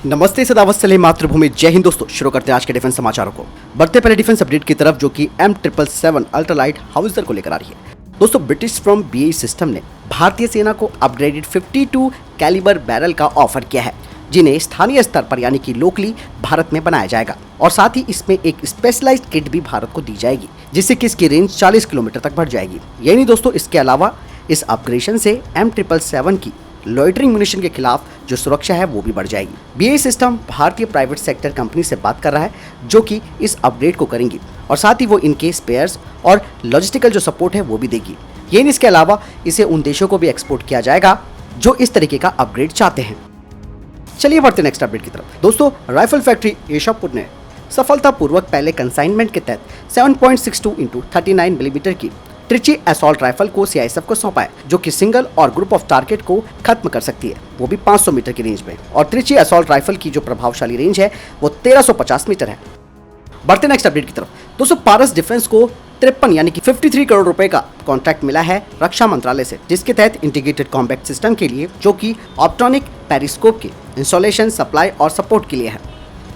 नमस्ते सदावत सले मातृभूमि जय हिंद दोस्तों। शुरू करते हैं आज के डिफेंस समाचारों को। बढ़ते पहले डिफेंस अपडेट की तरफ जो कि M777 अल्ट्रालाइट हाउसर को लेकर आ रही है। दोस्तों ब्रिटिश फ्रॉम BAE सिस्टम ने भारतीय सेना को अपग्रेडेड 52 कैलिबर बैरल का ऑफर किया है, जिन्हें स्थानीय स्तर पर यानी कि लोकली भारत में बनाया जाएगा और साथ ही इसमें एक स्पेशलाइज्ड किट भी भारत को दी जाएगी, जिससे कि इसकी रेंज 40 किलोमीटर तक बढ़ जाएगी। यही नहीं दोस्तों, इसके अलावा इस अपग्रेडेशन से M777 की लॉइटरिंग म्यूनिशन के खिलाफ जो सुरक्षा है वो भी बढ़ जाएगी। BAE सिस्टम भारतीय प्राइवेट सेक्टर कंपनी से बात कर रहा है जो कि इस अपग्रेड को करेंगी और साथ ही वो इनके स्पेयर्स और लॉजिस्टिकल जो सपोर्ट है वो भी देगी। यही इसके अलावा इसे उन देशों को भी एक्सपोर्ट किया जाएगा जो इस तरीके का अपग्रेड चाहते हैं। चलिए बढ़ते नेक्स्ट अपडेट की तरफ। दोस्तों राइफल फैक्ट्री एशापुर ने सफलतापूर्वक पहले कंसाइनमेंट के तहत 7.62 × 39 मिलीमीटर की ट्रिची असॉल्ट राइफल को CISF को सौंपा है, जो कि सिंगल और ग्रुप ऑफ टारगेट को खत्म कर सकती है, वो भी 500 मीटर की रेंज में। और ट्रिची असॉल्ट राइफल की जो प्रभावशाली रेंज है वो 1350 मीटर है। बढ़ते नेक्स्ट अपडेट की तरफ। दोस्तों पारस डिफेंस को 53 यानी कि 53 करोड़ रुपए का कॉन्ट्रैक्ट मिला है रक्षा मंत्रालय से, जिसके तहत इंटीग्रेटेड कॉम्बैट सिस्टम के लिए जो कि ऑप्टोनिक पेरिस्कोप के इंस्टॉलेशन, सप्लाई और सपोर्ट के लिए है।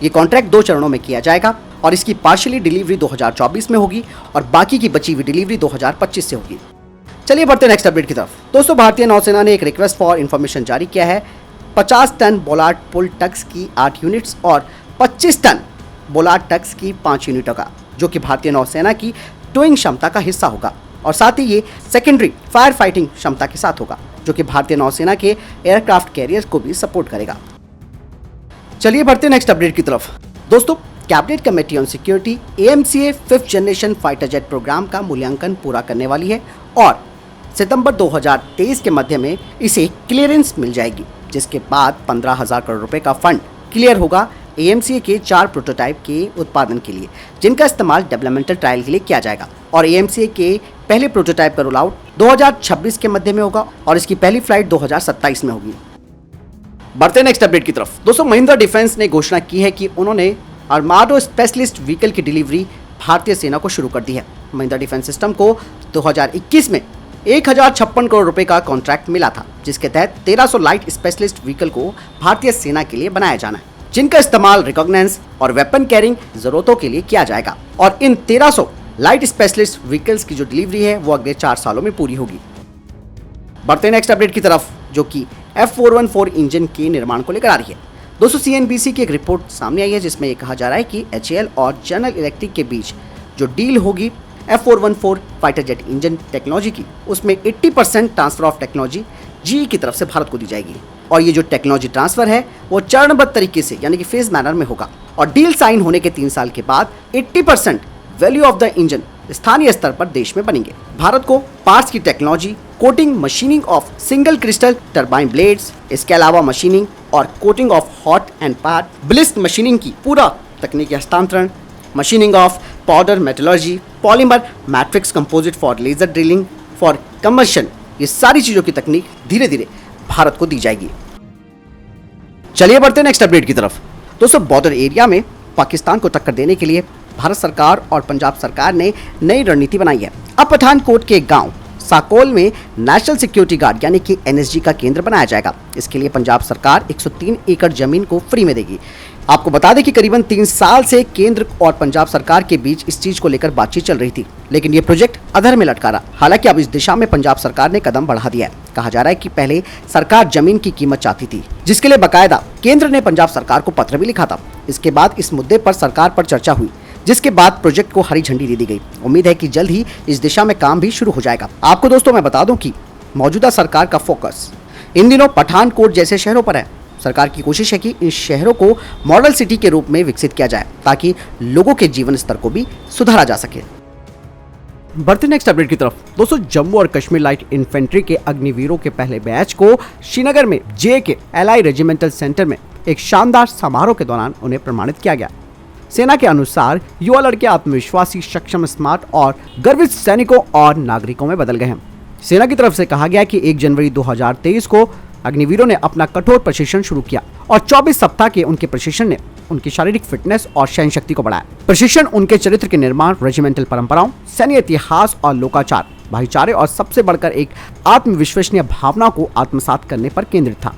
ये कॉन्ट्रैक्ट 2 चरणों में किया जाएगा और इसकी पार्शियली डिलीवरी 2024 में होगी और बाकी की बची हुई डिलीवरी 2025 से होगी। चलिए बढ़ते नेक्स्ट अपडेट की तरफ। दोस्तों भारतीय नौसेना ने एक रिक्वेस्ट फॉर इंफॉर्मेशन जारी किया है। 50 टन बोलार्ड पुल टग्स की 8 यूनिट्स और 25 टन बोलार्ड टग्स की 5 यूनिटों का, जो कि भारतीय नौसेना की टोइंग क्षमता का हिस्सा होगा और साथ ही ये सेकेंडरी फायर फाइटिंग क्षमता के साथ होगा, जो कि भारतीय नौसेना के एयरक्राफ्ट कैरियर को भी सपोर्ट करेगा। चलिए बढ़ते नेक्स्ट अपडेट की तरफ। दोस्तों cabinet committee on security AMCA 5th generation fighter jet program का मूल्यांकन पूरा करने वाली है और सितंबर 2023 के मध्य में इसे क्लियरेंस मिल जाएगी, जिसके बाद 15,000 करोड़ रुपए का फंड क्लियर होगा AMCA के 4 प्रोटोटाइप के उत्पादन के लिए, जिनका इस्तेमाल डेवलपमेंटल ट्रायल के लिए किया जाएगा। और AMCA के पहले प्रोटोटाइप का रोल आउट 2026 के मध्य में होगा और इसकी पहली फ्लाइट 2027 में होगी। बढ़ते नेक्स्ट अपडेट की तरफ। दोस्तों महिंद्रा डिफेंस ने घोषणा की है कि उन्होंने आर्माडो स्पेशलिस्ट व्हीकल की डिलीवरी भारतीय सेना को शुरू कर दी है। महिंद्रा डिफेंस सिस्टम को 2021 में 1056 करोड़ रुपए का कॉन्ट्रैक्ट मिला था, जिसके तहत 1300 लाइट स्पेशलिस्ट व्हीकल को भारतीय सेना के लिए बनाया जाना है, जिनका इस्तेमाल रिकॉग्नेंस और वेपन कैरिंग जरूरतों के लिए किया जाएगा। और इन 1300 लाइट स्पेशलिस्ट व्हीकल्स की जो डिलीवरी है वो अगले 4 सालों में पूरी होगी। बढ़ते नेक्स्ट अपडेट की तरफ जो कि F414 इंजन के निर्माण को लेकर आ रही है। दोस्तों CNBC की एक रिपोर्ट सामने आई है जिसमें ये कहा जा रहा है कि HAL और जनरल इलेक्ट्रिक के बीच जो डील होगी F414 fighter jet engine technology की, उसमें 80% ट्रांसफर ऑफ टेक्नोलॉजी GE की तरफ से भारत को दी जाएगी। और ये जो टेक्नोलॉजी ट्रांसफर है वो चरणबद्ध तरीके से यानी कि फेज मैनर में होगा और डील साइन होने के 3 साल के बाद 80% वैल्यू ऑफ द इंजन स्थानीय स्तर पर देश में बनेंगे। भारत को पार्ट्स की technology, coating, machining of single crystal turbine blades, इसके अलावा मशीनिंग और coating of hot end part, blisk machining की पूरा तकनीकी हस्तांतरण, machining of powder metallurgy, polymer matrix composite for laser drilling for combustion, ये सारी चीजों की तकनीक धीरे धीरे भारत को दी जाएगी। चलिए बढ़ते नेक्स्ट अपडेट की तरफ। दोस्तों बॉर्डर एरिया में पाकिस्तान को टक्कर देने के लिए भारत सरकार और पंजाब सरकार ने नई रणनीति बनाई है। अब पठानकोट के गांव साकोल में नेशनल सिक्योरिटी गार्ड यानी कि NSG का केंद्र बनाया जाएगा। इसके लिए पंजाब सरकार 103 एकड़ जमीन को फ्री में देगी। आपको बता दें कि करीबन 3 साल से केंद्र और पंजाब सरकार के बीच इस चीज को लेकर बातचीत चल रही थी, लेकिन ये प्रोजेक्ट अधर में लटका रहा। हालांकि अब इस दिशा में पंजाब सरकार ने कदम बढ़ा दिया है। कहा जा रहा है कि पहले सरकार जमीन की कीमत चाहती थी, जिसके लिए बाकायदा केंद्र ने पंजाब सरकार को पत्र भी लिखा था। इसके बाद इस मुद्दे पर सरकार पर चर्चा हुई, जिसके बाद प्रोजेक्ट को हरी झंडी दे दी गई। उम्मीद है कि जल्द ही इस दिशा में काम भी शुरू हो जाएगा। आपको दोस्तों मैं बता दूं कि मौजूदा सरकार का फोकस इन दिनों पठानकोट जैसे शहरों पर है। सरकार की कोशिश है कि इन शहरों को मॉडल सिटी के रूप में विकसित किया जाए ताकि लोगों के जीवन स्तर को भी सुधारा जा सके। बढ़ते नेक्स्ट अपडेट की तरफ। दोस्तों जम्मू और कश्मीर लाइट इन्फेंट्री के अग्निवीरों के पहले बैच को श्रीनगर में JK एलआई रेजिमेंटल सेंटर में एक शानदार समारोह के दौरान उन्हें प्रमाणित किया गया। सेना के अनुसार युवा लड़के आत्मविश्वासी, सक्षम, स्मार्ट और गर्वित सैनिकों और नागरिकों में बदल गए हैं। सेना की तरफ से कहा गया कि 1 जनवरी 2023 को अग्निवीरों ने अपना कठोर प्रशिक्षण शुरू किया और 24 सप्ताह के उनके प्रशिक्षण ने उनकी शारीरिक फिटनेस और सहन शक्ति को बढ़ाया। प्रशिक्षण उनके चरित्र के निर्माण, रेजिमेंटल परंपराओं, सैन्य इतिहास और लोकाचार, भाईचारे और सबसे बढ़कर एक आत्मविश्वसनीय भावना को आत्मसात करने पर केंद्रित था।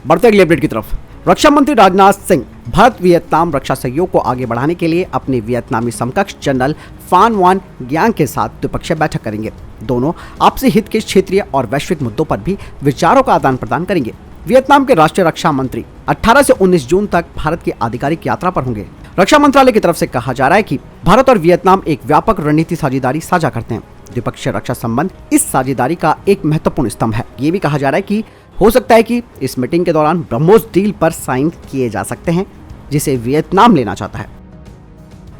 बढ़ते अगले अपडेट की तरफ। रक्षा मंत्री राजनाथ सिंह भारत वियतनाम रक्षा सहयोग को आगे बढ़ाने के लिए अपने वियतनामी समकक्ष जनरल फान वान ग्यांग के साथ द्विपक्षीय बैठक करेंगे। दोनों आपसी हित के क्षेत्रीय और वैश्विक मुद्दों पर भी विचारों का आदान प्रदान करेंगे। वियतनाम के राष्ट्रीय रक्षा मंत्री 18 से 19 जून तक भारत की आधिकारिक यात्रा पर होंगे। रक्षा मंत्रालय की तरफ से कहा जा रहा है कि भारत और वियतनाम एक व्यापक रणनीति साझेदारी साझा करते हैं। द्विपक्षीय रक्षा संबंध इस साझेदारी का एक महत्वपूर्ण स्तंभ है। ये भी कहा जा रहा है कि हो सकता है कि इस मीटिंग के दौरान ब्रह्मोस डील पर साइन किए जा सकते हैं, जिसे वियतनाम लेना चाहता है।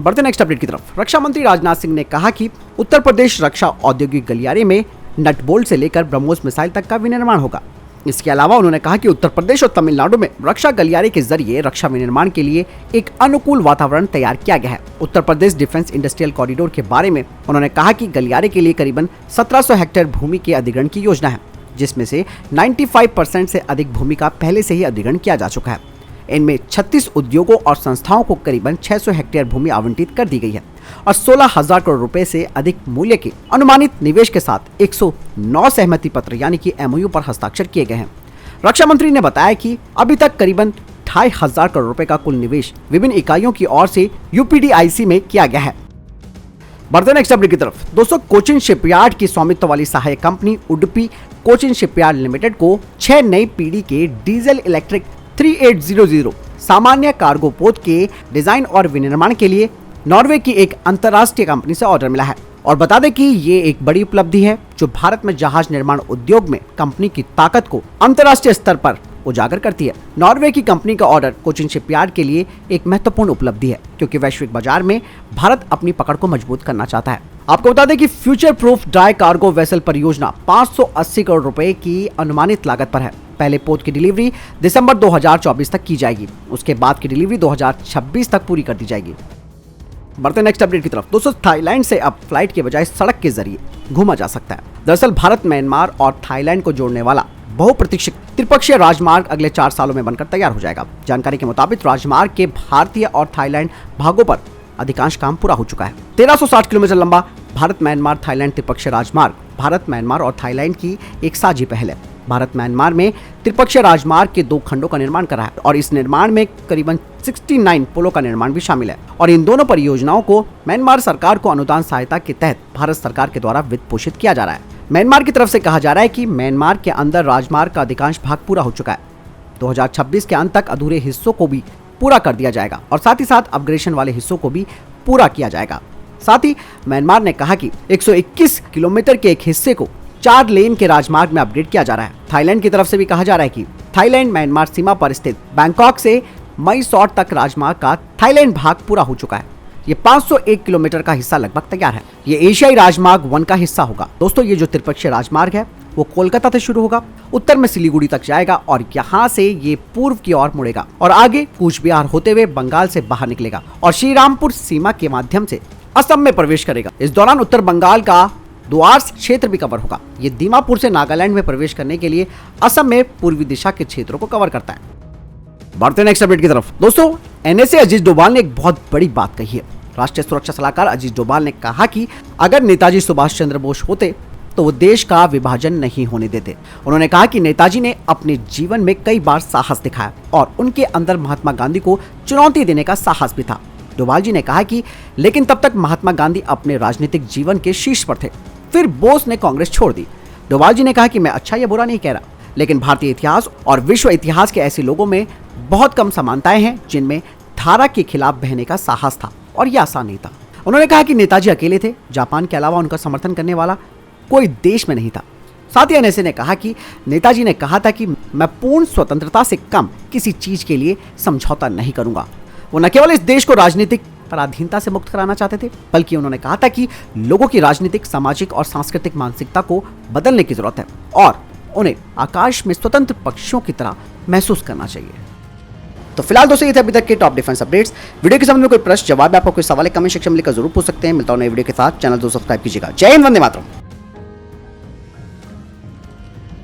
बढ़ते नेक्स्ट अपडेट की तरफ। रक्षा मंत्री राजनाथ सिंह ने कहा कि उत्तर प्रदेश रक्षा औद्योगिक गलियारे में नट बोल्ट से लेकर ब्रह्मोस मिसाइल तक का विनिर्माण होगा। इसके अलावा उन्होंने कहा कि उत्तर प्रदेश और तमिलनाडु में रक्षा गलियारे के जरिए रक्षा विनिर्माण के लिए एक अनुकूल वातावरण तैयार किया गया है। Uttar Pradesh defence industrial corridor के बारे में उन्होंने कहा कि गलियारे के लिए करीबन 1700 हेक्टेयर भूमि के अधिग्रहण की योजना है, जिसमें से 95% से अधिक भूमि का पहले से ही अधिग्रहण किया जा चुका है। इनमें 36 उद्योगों और संस्थाओं को करीबन 600 हेक्टेयर भूमि आवंटित कर दी गई है और 16,000 करोड़ रुपए से अधिक मूल्य के अनुमानित निवेश के साथ 109 सहमति पत्र यानी कि एमओयू पर हस्ताक्षर किए गए हैं। रक्षा मंत्री ने बताया कि अभी तक करीबन 2,500 करोड़ रुपए का कुल निवेश विभिन्न इकाइयों की ओर से यूपीडीआईसी में किया गया है। बढ़ते नेक्स्ट अपडेट की तरफ। दोस्तों, कोचिन शिपयार्ड की स्वामित्व वाली सहायक company Udupi Cochin shipyard limited को 6 नई पीढ़ी के डीजल इलेक्ट्रिक 3800 सामान्य कार्गो पोत के डिजाइन और विनिर्माण के लिए नॉर्वे की एक अंतर्राष्ट्रीय कंपनी से ऑर्डर मिला है। और बता दें कि ये एक बड़ी उपलब्धि है जो भारत में जहाज निर्माण उद्योग में कंपनी की ताकत को अंतर्राष्ट्रीय स्तर पर उजागर करती है। नॉर्वे की कंपनी का ऑर्डर कोचिन शिपयार्ड के लिए एक महत्वपूर्ण उपलब्धि है, क्योंकि वैश्विक बाजार में भारत अपनी पकड़ को मजबूत करना चाहता है। आपको बता दें कि future proof dry cargo vessel परियोजना 580 करोड़ रुपए की अनुमानित लागत पर है। पहले पोत की डिलीवरी दिसंबर 2024 तक की जाएगी, उसके बाद की डिलीवरी 2026 तक पूरी कर दी जाएगी। बढ़ते नेक्स्ट अपडेट की तरफ। दोस्तों, थाईलैंड से अब फ्लाइट के बजाय सड़क के जरिए घूमा जा सकता है। दरअसल भारत, म्यांमार और थाईलैंड को जोड़ने वाला बहुप्रतीक्षित त्रिपक्षीय राजमार्ग अगले 4 सालों में बनकर तैयार हो जाएगा। जानकारी के मुताबिक राजमार्ग के भारतीय और थाईलैंड भागों पर अधिकांश काम पूरा हो चुका है। 1360 किलोमीटर लंबा भारत म्यांमार थाईलैंड त्रिपक्षीय राजमार्ग भारत, म्यांमार और थाईलैंड की एक साझी पहल है। भारत म्यांमार में त्रिपक्षीय राजमार्ग के 2 खंडों का निर्माण कर रहा है और इस निर्माण में करीबन 69 पुलों का निर्माण भी शामिल है। और इन दोनों परियोजनाओं को म्यांमार सरकार को अनुदान सहायता के तहत भारत सरकार के द्वारा वित्त पोषित किया जा रहा है। म्यांमार की तरफ से कहा जा रहा है कि म्यांमार के अंदर राजमार्ग का अधिकांश भाग पूरा हो चुका है। 2026 के अंत तक अधूरे हिस्सों को भी पूरा कर दिया जाएगा और साथ ही साथ अपग्रेडेशन वाले हिस्सों को भी पूरा किया जाएगा। साथ ही म्यांमार ने कहा कि 121 किलोमीटर के एक हिस्से को 4 लेन के राजमार्ग में अपग्रेड किया जा रहा है। थाईलैंड की तरफ से भी कहा जा रहा है कि थाईलैंड म्यांमार सीमा पर स्थित बैंकॉक से मैसॉर तक राजमार्ग का थाईलैंड भाग पूरा हो चुका है। ये 501 किलोमीटर का हिस्सा लगभग तैयार है। ये एशियाई राजमार्ग 1 का हिस्सा होगा। दोस्तों, ये जो त्रिपक्षीय राजमार्ग है वो कोलकाता से शुरू होगा, उत्तर में सिलीगुड़ी तक जाएगा और यहाँ से ये पूर्व की ओर मुड़ेगा और आगे कूच बिहार होते हुए बंगाल से बाहर निकलेगा और श्रीरामपुर सीमा के माध्यम से असम में प्रवेश करेगा। इस दौरान उत्तर बंगाल का द्वार्स क्षेत्र भी कवर होगा। ये दीमापुर से नागालैंड में प्रवेश करने के लिए असम में पूर्वी दिशा के क्षेत्रों को कवर करता है। बढ़ते नेक्स्ट अपडेट की तरफ। दोस्तों, एनएसए अजीत डोभाल ने एक बहुत बड़ी बात कही है। राष्ट्रीय सुरक्षा सलाहकार अजीत डोभाल ने कहा कि अगर नेताजी सुभाष चंद्र बोस होते तो वो देश का विभाजन नहीं होने देते। उन्होंने कहा कि नेताजी ने अपने जीवन में कई बार साहस दिखाया और उनके अंदर महात्मा गांधी को चुनौती देने का साहस भी था। डोभाल जी ने कहा कि लेकिन तब तक महात्मा गांधी अपने राजनीतिक जीवन के शीर्ष पर थे, फिर बोस ने कांग्रेस छोड़ दी। डोभाल जी ने कहा कि मैं अच्छा या बुरा नहीं कह रहा, लेकिन भारतीय इतिहास और विश्व इतिहास के ऐसे लोगों में बहुत कम समानताएं हैं जिनमें धारा के खिलाफ बहने का साहस था और यह आसान नहीं था। उन्होंने कहा कि नेताजी अकेले थे, जापान के अलावा उनका समर्थन करने वाला कोई देश में नहीं था। साथ ही एनएसए ने कहा कि नेताजी ने कहा था कि मैं पूर्ण स्वतंत्रता से कम किसी चीज के लिए समझौता नहीं करूंगा। वो न केवल इस देश को राजनीतिक पराधीनता से मुक्त कराना चाहते थे, बल्कि उन्होंने कहा था कि लोगों की राजनीतिक, सामाजिक और सांस्कृतिक मानसिकता को बदलने की जरूरत है और उन्हें आकाश में स्वतंत्र पक्षियों की तरह महसूस करना चाहिए। तो फिलहाल दोस्तों, ये थे अभी तक के टॉप डिफेंस अपडेट्स। वीडियो के संबंध में कोई प्रश्न, जवाब, आपको कोई सवाल कमेंट सेक्शन में लिखकर जरूर पूछ सकते हैं। मिलता हूं नए वीडियो के साथ। चैनल को सब्सक्राइब कीजिएगा। जय हिंद, वंदे मातरम।